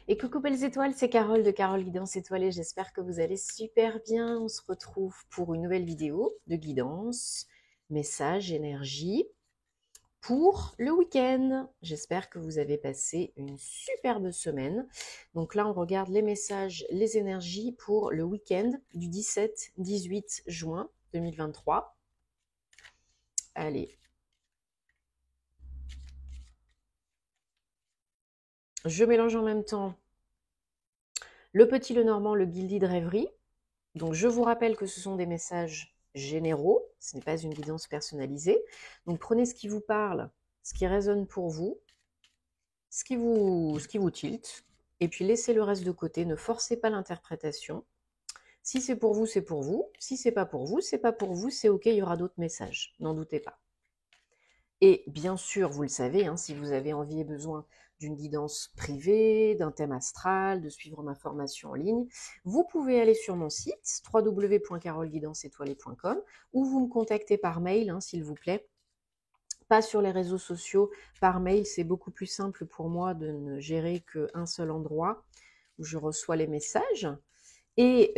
Et coucou belles étoiles, c'est Carole de Carole Guidance Étoilée. J'espère que vous allez super bien. On se retrouve pour une nouvelle vidéo de guidance, message, énergie pour le week-end. J'espère que vous avez passé une superbe semaine. Donc là, on regarde les messages, les énergies pour le week-end du 17-18 juin 2023. Allez. Je mélange en même temps le petit, le normand, le guildy de rêverie. Donc, je vous rappelle que ce sont des messages généraux, ce n'est pas une guidance personnalisée. Donc, prenez ce qui vous parle, ce qui résonne pour vous, ce qui vous tilte, et puis laissez le reste de côté, ne forcez pas l'interprétation. Si c'est pour vous, c'est pour vous. Si c'est pas pour vous, c'est pas pour vous, c'est ok, il y aura d'autres messages, n'en doutez pas. Et bien sûr, vous le savez, hein, si vous avez envie et besoin d'une guidance privée, d'un thème astral, de suivre ma formation en ligne, vous pouvez aller sur mon site www.caroleguidanceétoilée.com ou vous me contactez par mail, hein, s'il vous plaît. Pas sur les réseaux sociaux, par mail, c'est beaucoup plus simple pour moi de ne gérer qu'un seul endroit où je reçois les messages. Et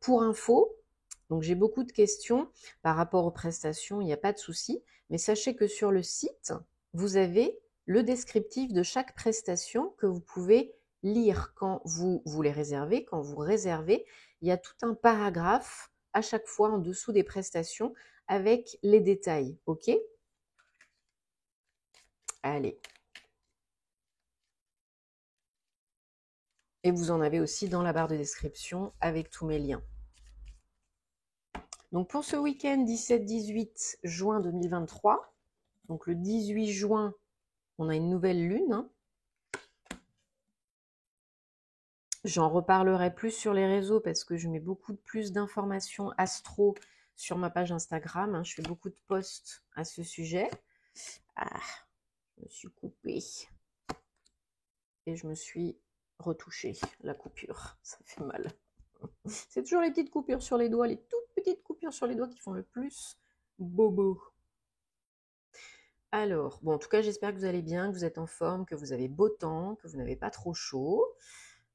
pour info, donc j'ai beaucoup de questions par rapport aux prestations, il n'y a pas de souci, mais sachez que sur le site, vous avez le descriptif de chaque prestation que vous pouvez lire quand vous voulez réserver. Quand vous réservez, il y a tout un paragraphe à chaque fois en dessous des prestations avec les détails, ok? Allez. Et vous en avez aussi dans la barre de description avec tous mes liens. Donc pour ce week-end 17-18 juin 2023, donc le 18 juin, on a une nouvelle lune. Hein. J'en reparlerai plus sur les réseaux parce que je mets beaucoup plus d'informations astro sur ma page Instagram. Hein. Je fais beaucoup de posts à ce sujet. Ah, je me suis coupée. Et je me suis retouchée la coupure. Ça fait mal. C'est toujours les petites coupures sur les doigts, les toutes petites coupures sur les doigts qui font le plus bobo. Alors, bon, en tout cas, j'espère que vous allez bien, que vous êtes en forme, que vous avez beau temps, que vous n'avez pas trop chaud.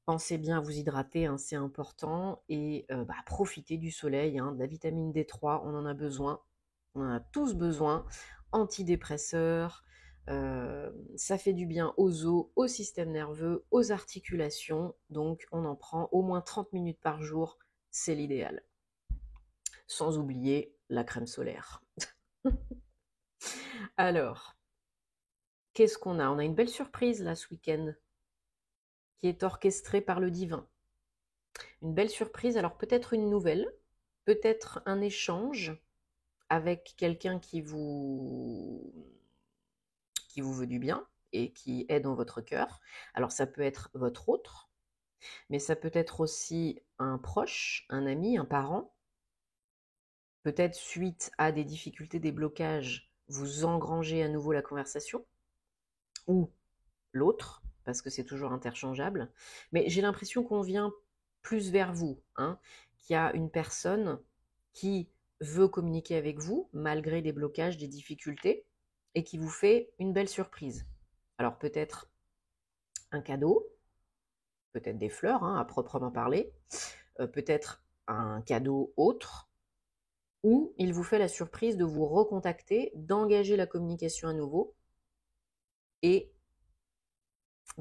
Pensez bien à vous hydrater, hein, c'est important. Et profitez du soleil, hein, de la vitamine D3, on en a besoin. On en a tous besoin. Antidépresseurs, ça fait du bien aux os, au système nerveux, aux articulations. Donc, on en prend au moins 30 minutes par jour, c'est l'idéal. Sans oublier la crème solaire. Alors, qu'est-ce qu'on a? On a une belle surprise là ce week-end qui est orchestrée par le divin. Une belle surprise, alors peut-être une nouvelle, peut-être un échange avec quelqu'un qui vous veut du bien et qui est dans votre cœur. Alors ça peut être votre autre, mais ça peut être aussi un proche, un ami, un parent. Peut-être suite à des difficultés, des blocages, vous engrangez à nouveau la conversation, ou l'autre, parce que c'est toujours interchangeable. Mais j'ai l'impression qu'on vient plus vers vous, hein, qu'il y a une personne qui veut communiquer avec vous, malgré des blocages, des difficultés, et qui vous fait une belle surprise. Alors peut-être un cadeau, peut-être des fleurs, hein, à proprement parler, peut-être un cadeau autre, ou il vous fait la surprise de vous recontacter, d'engager la communication à nouveau, et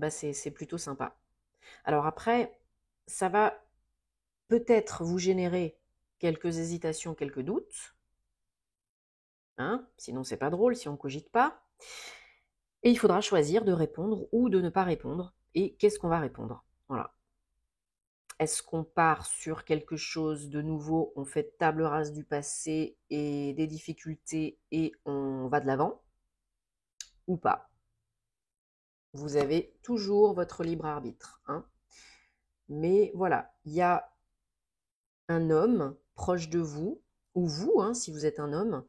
c'est plutôt sympa. Alors après, ça va peut-être vous générer quelques hésitations, quelques doutes, hein, sinon c'est pas drôle si on ne cogite pas, et il faudra choisir de répondre ou de ne pas répondre, et qu'est-ce qu'on va répondre? Voilà. Est-ce qu'on part sur quelque chose de nouveau, on fait table rase du passé et des difficultés et on va de l'avant, ou pas? Vous avez toujours votre libre arbitre, hein. Mais voilà, il y a un homme proche de vous, ou vous, hein, si vous êtes un homme,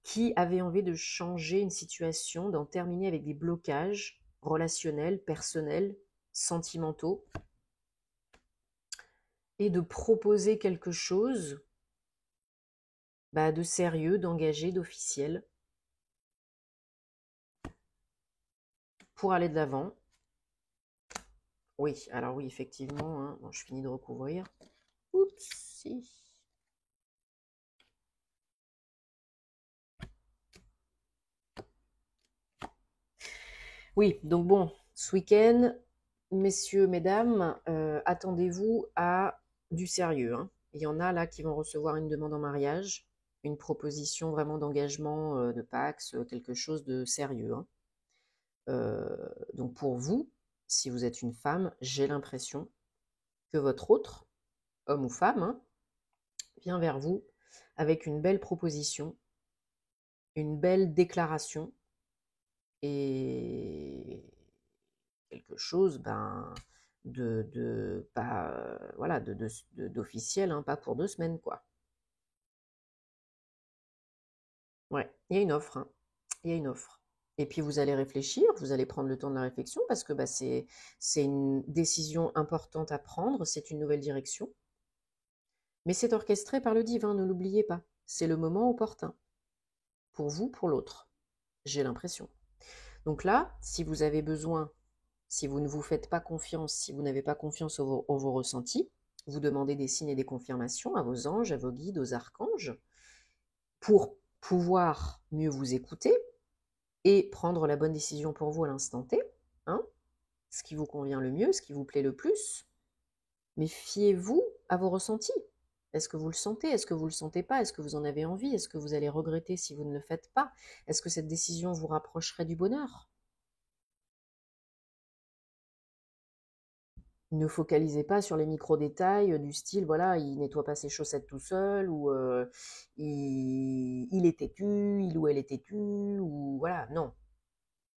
qui avait envie de changer une situation, d'en terminer avec des blocages relationnels, personnels, sentimentaux, et de proposer quelque chose de sérieux, d'engagé, d'officiel, pour aller de l'avant, Oui, alors oui, effectivement, hein, bon, je finis de recouvrir. Oups. Oui, donc bon, ce week-end, messieurs, mesdames, attendez-vous à du sérieux, hein. Il y en a là qui vont recevoir une demande en mariage, une proposition vraiment d'engagement, de Pacs, quelque chose de sérieux, hein. Donc pour vous, si vous êtes une femme, j'ai l'impression que votre autre, homme ou femme, hein, vient vers vous avec une belle proposition, une belle déclaration et quelque chose, ben, pas, voilà, d'officiel, hein, pas pour 2 semaines, quoi. Ouais, il y a une offre, hein. Il y a une offre. Et puis vous allez réfléchir, vous allez prendre le temps de la réflexion parce que bah, c'est une décision importante à prendre, c'est une nouvelle direction. Mais c'est orchestré par le divin, ne l'oubliez pas. C'est le moment opportun. Pour vous, pour l'autre. J'ai l'impression. Donc là, si vous avez besoin, si vous ne vous faites pas confiance, si vous n'avez pas confiance en vos ressentis, vous demandez des signes et des confirmations à vos anges, à vos guides, aux archanges, pour pouvoir mieux vous écouter et prendre la bonne décision pour vous à l'instant T, hein, ce qui vous convient le mieux, ce qui vous plaît le plus. Mais fiez-vous à vos ressentis. Est-ce que vous le sentez? Est-ce que vous ne le sentez pas? Est-ce que vous en avez envie? Est-ce que vous allez regretter si vous ne le faites pas? Est-ce que cette décision vous rapprocherait du bonheur? Ne focalisez pas sur les micro-détails du style, voilà, il nettoie pas ses chaussettes tout seul, ou il est têtu, il ou elle est têtu, ou voilà, non.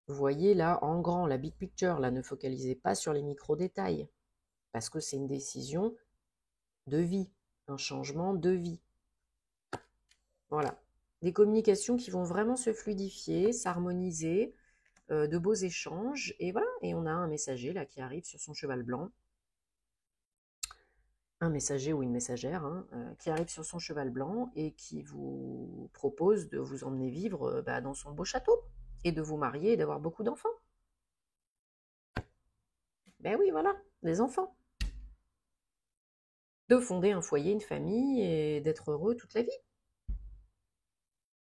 Vous voyez là, en grand, la big picture, là, ne focalisez pas sur les micro-détails, parce que c'est une décision de vie, un changement de vie. Voilà. Des communications qui vont vraiment se fluidifier, s'harmoniser, de beaux échanges, et voilà, et on a un messager là qui arrive sur son cheval blanc, un messager ou une messagère, hein, qui arrive sur son cheval blanc et qui vous propose de vous emmener vivre bah, dans son beau château, et de vous marier et d'avoir beaucoup d'enfants. Ben oui, voilà, des enfants. De fonder un foyer, une famille, et d'être heureux toute la vie.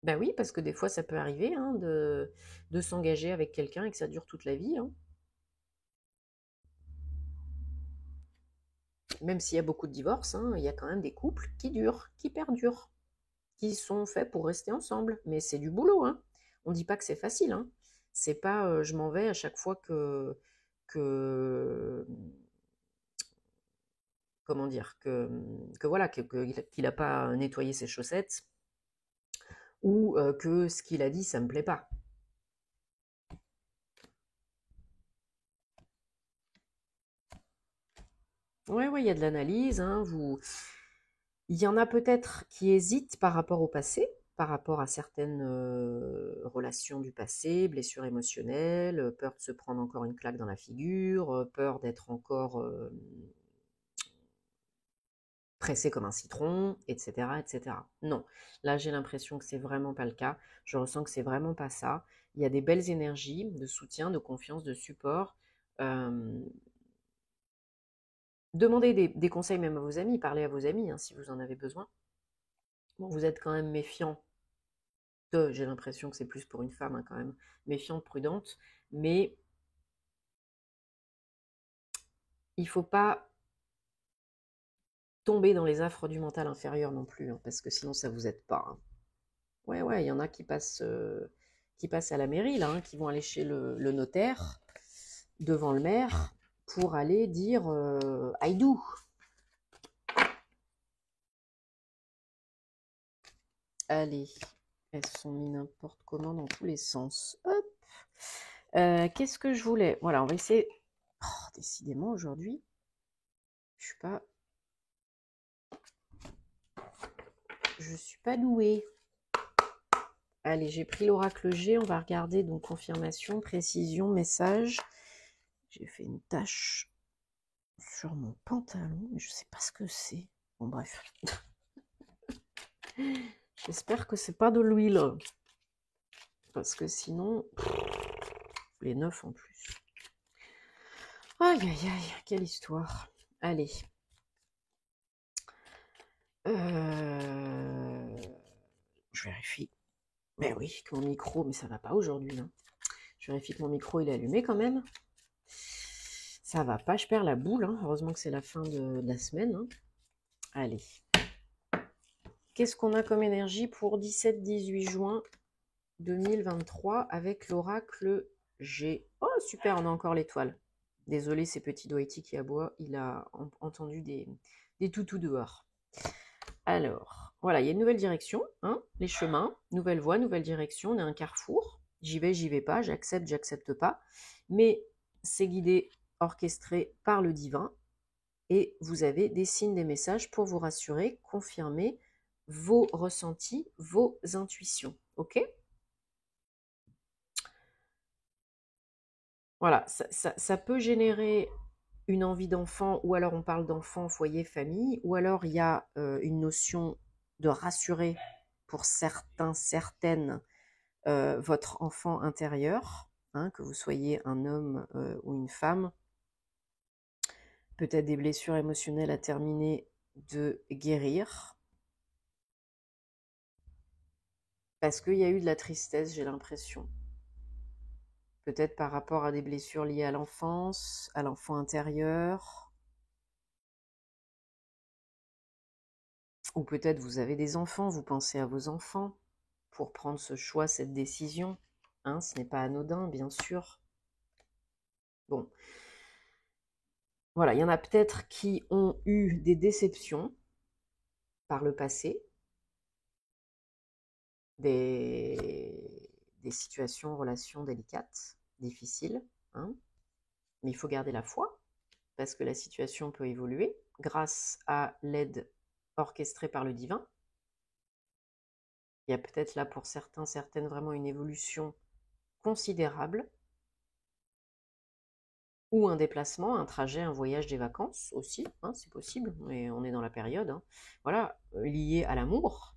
Ben oui, parce que des fois, ça peut arriver, hein, de s'engager avec quelqu'un et que ça dure toute la vie, hein. Même s'il y a beaucoup de divorces, hein, il y a quand même des couples qui durent, qui perdurent, qui sont faits pour rester ensemble. Mais c'est du boulot, hein. On ne dit pas que c'est facile, hein. C'est pas je m'en vais à chaque fois que comment dire, que voilà, qu'il n'a pas nettoyé ses chaussettes, ou que ce qu'il a dit, ça me plaît pas. Ouais, ouais, il y a de l'analyse, hein, il y en a peut-être qui hésitent par rapport au passé, par rapport à certaines relations du passé, blessures émotionnelles, peur de se prendre encore une claque dans la figure, peur d'être encore pressé comme un citron, etc., etc. Non, là j'ai l'impression que c'est vraiment pas le cas. Je ressens que c'est vraiment pas ça. Il y a des belles énergies de soutien, de confiance, de support. Euh, Demandez des conseils même à vos amis, parlez à vos amis hein, si vous en avez besoin. Bon, vous êtes quand même méfiant. J'ai l'impression que c'est plus pour une femme hein, quand même, méfiante, prudente, mais il ne faut pas tomber dans les affres du mental inférieur non plus, hein, parce que sinon ça vous aide pas, hein. Ouais, ouais, il y en a qui passent à la mairie, là, hein, qui vont aller chez le notaire, devant le maire, pour aller dire Aïdou. Allez, elles sont mises n'importe comment dans tous les sens. Hop. Qu'est-ce que je voulais? Voilà, on va essayer. Oh, décidément, aujourd'hui, je suis pas douée. Allez, j'ai pris l'oracle G, on va regarder donc confirmation, précision, message. J'ai fait une tache sur mon pantalon, mais je sais pas ce que c'est. Bon bref. J'espère que c'est pas de l'huile. Parce que sinon, les 9 en plus. Aïe, aïe, aïe, quelle histoire. Allez. Je vérifie. Mais oui, que mon micro, mais ça va pas aujourd'hui. Hein. Je vérifie que mon micro il est allumé quand même. Ça va pas, je perds la boule. Hein. Heureusement que c'est la fin de la semaine. Hein. Allez. Qu'est-ce qu'on a comme énergie pour 17-18 juin 2023 avec l'oracle G? Oh super, on a encore l'étoile. Désolé, c'est petit Doiti qui aboie. Il a entendu des toutous dehors. Alors, voilà, il y a une nouvelle direction, hein, les chemins, nouvelle voie, nouvelle direction, on est un carrefour. J'y vais pas, j'accepte pas. Mais c'est guidé, orchestré par le divin. Et vous avez des signes, des messages pour vous rassurer, confirmer vos ressentis, vos intuitions. Ok? Voilà, ça peut générer une envie d'enfant, ou alors on parle d'enfant, foyer, famille, ou alors il y a une notion de rassurer pour certains, certaines, votre enfant intérieur, hein, que vous soyez un homme ou une femme, peut-être des blessures émotionnelles à terminer de guérir, parce qu'il y a eu de la tristesse, j'ai l'impression. Peut-être par rapport à des blessures liées à l'enfance, à l'enfant intérieur, ou peut-être vous avez des enfants, vous pensez à vos enfants pour prendre ce choix, cette décision. Hein, ce n'est pas anodin, bien sûr. Bon. Voilà, il y en a peut-être qui ont eu des déceptions par le passé, des situations, relations délicates, difficiles, hein. Mais il faut garder la foi, parce que la situation peut évoluer grâce à l'aide orchestrée par le divin. Il y a peut-être là pour certains, certaines, vraiment une évolution considérable, ou un déplacement, un trajet, un voyage, des vacances aussi, hein, c'est possible, mais on est dans la période, hein. Voilà, lié à l'amour.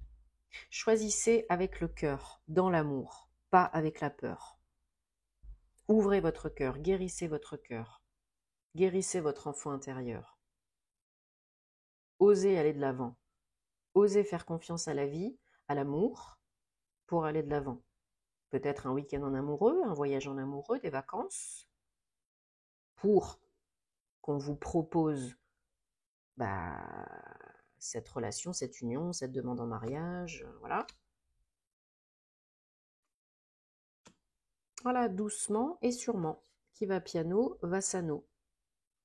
Choisissez avec le cœur, dans l'amour, pas avec la peur. Ouvrez votre cœur, guérissez votre cœur, guérissez votre enfant intérieur. Osez aller de l'avant, osez faire confiance à la vie, à l'amour, pour aller de l'avant. Peut-être un week-end en amoureux, un voyage en amoureux, des vacances, pour qu'on vous propose cette relation, cette union, cette demande en mariage, voilà. Voilà, doucement et sûrement. Qui va piano, va sano.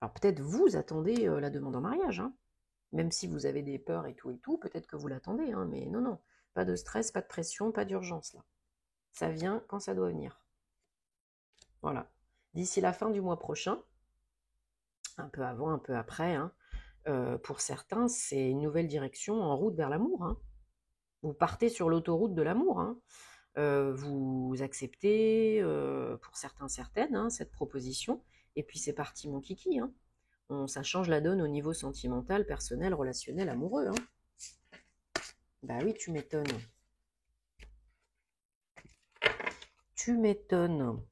Alors peut-être vous attendez la demande en mariage, hein. Même si vous avez des peurs et tout, peut-être que vous l'attendez, hein, mais non, non. Pas de stress, pas de pression, pas d'urgence là. Ça vient quand ça doit venir. Voilà. D'ici la fin du mois prochain, un peu avant, un peu après, hein, pour certains, c'est une nouvelle direction en route vers l'amour. Hein. Vous partez sur l'autoroute de l'amour. Hein. Vous acceptez, pour certains, certaines, hein, cette proposition. Et puis c'est parti, mon kiki. Hein. Ça change la donne au niveau sentimental, personnel, relationnel, amoureux. Hein. Bah oui, tu m'étonnes. Tu m'étonnes.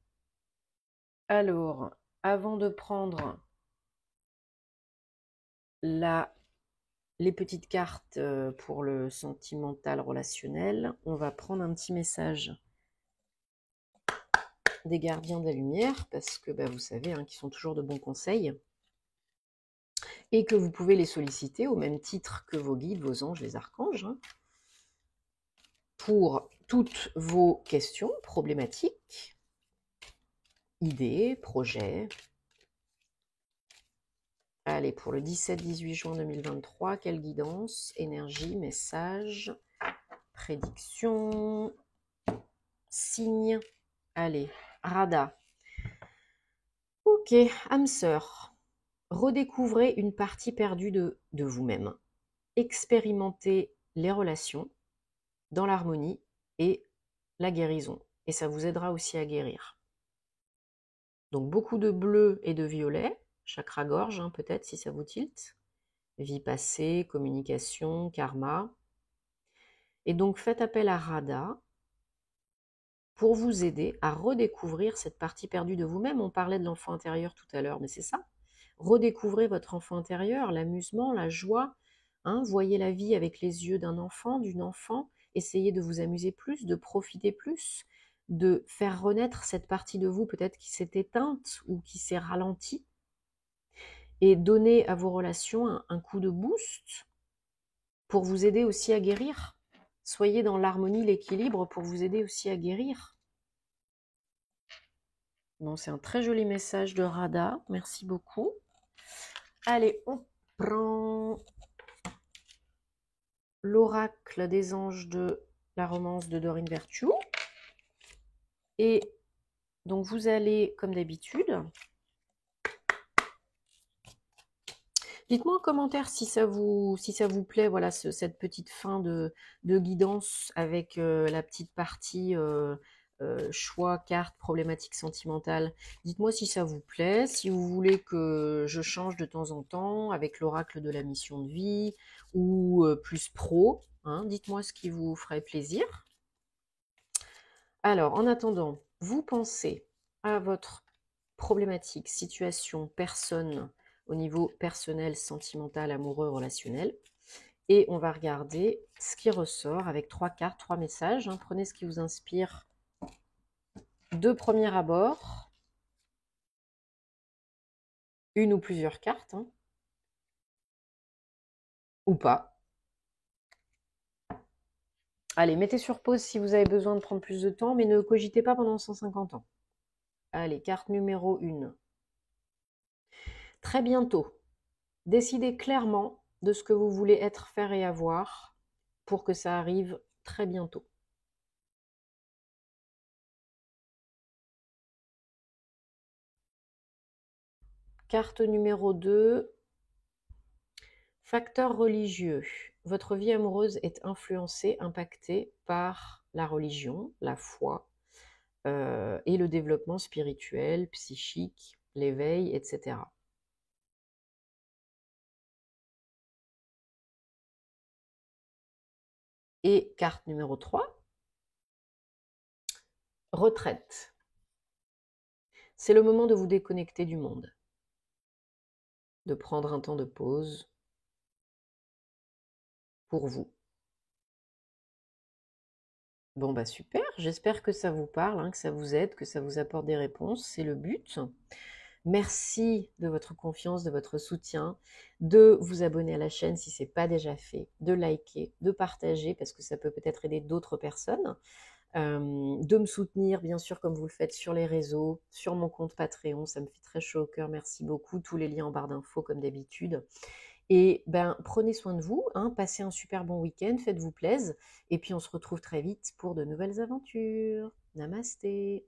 Alors, avant de prendre les petites cartes pour le sentimental relationnel, on va prendre un petit message des gardiens de la lumière, parce que vous savez hein, qu'ils sont toujours de bons conseils, et que vous pouvez les solliciter au même titre que vos guides, vos anges, les archanges, hein, pour toutes vos questions, problématiques, idées, projets. Allez, pour le 17-18 juin 2023, quelle guidance, énergie, message, prédiction, signe. Allez, Rada. Ok, âme sœur, redécouvrez une partie perdue de vous-même. Expérimentez les relations dans l'harmonie et la guérison. Et ça vous aidera aussi à guérir. Donc beaucoup de bleu et de violet, chakra-gorge hein, peut-être si ça vous tilte. Vie passée, communication, karma. Et donc faites appel à Rada pour vous aider à redécouvrir cette partie perdue de vous-même. On parlait de l'enfant intérieur tout à l'heure, mais c'est ça. Redécouvrez votre enfant intérieur, l'amusement, la joie. Voyez la vie avec les yeux d'un enfant, d'une enfant. Essayez de vous amuser plus, de profiter plus, de faire renaître cette partie de vous peut-être qui s'est éteinte ou qui s'est ralentie. Et donnez à vos relations un coup de boost pour vous aider aussi à guérir. Soyez dans l'harmonie, l'équilibre pour vous aider aussi à guérir. Bon, c'est un très joli message de Radha. Merci beaucoup. Allez, on prend l'oracle des anges de la romance de Dorine Virtue. Et donc, vous allez, comme d'habitude, dites-moi en commentaire si ça vous plaît, voilà, cette petite fin de guidance avec la petite partie choix, carte, problématique sentimentale. Dites-moi si ça vous plaît, si vous voulez que je change de temps en temps avec l'oracle de la mission de vie ou plus pro. Dites-moi ce qui vous ferait plaisir. Alors, en attendant, vous pensez à votre problématique, situation, personne au niveau personnel, sentimental, amoureux, relationnel. Et on va regarder ce qui ressort avec 3 cartes, 3 messages. Prenez ce qui vous inspire de premier abord. Une ou plusieurs cartes. Ou pas. Allez, mettez sur pause si vous avez besoin de prendre plus de temps, mais ne cogitez pas pendant 150 ans. Allez, carte numéro 1. Très bientôt, décidez clairement de ce que vous voulez être, faire et avoir pour que ça arrive très bientôt. Carte numéro 2. Facteur religieux. Votre vie amoureuse est influencée, impactée par la religion, la foi et le développement spirituel, psychique, l'éveil, etc. Et carte numéro 3. Retraite. C'est le moment de vous déconnecter du monde, de prendre un temps de pause pour vous. Bon bah super, j'espère que ça vous parle, que ça vous aide, que ça vous apporte des réponses, c'est le but. Merci de votre confiance, de votre soutien, de vous abonner à la chaîne si ce n'est pas déjà fait, de liker, de partager parce que ça peut peut-être aider d'autres personnes, de me soutenir bien sûr comme vous le faites sur les réseaux, sur mon compte Patreon, ça me fait très chaud au cœur, merci beaucoup, tous les liens en barre d'infos comme d'habitude. Et prenez soin de vous, passez un super bon week-end, faites-vous plaisir, et puis on se retrouve très vite pour de nouvelles aventures. Namasté.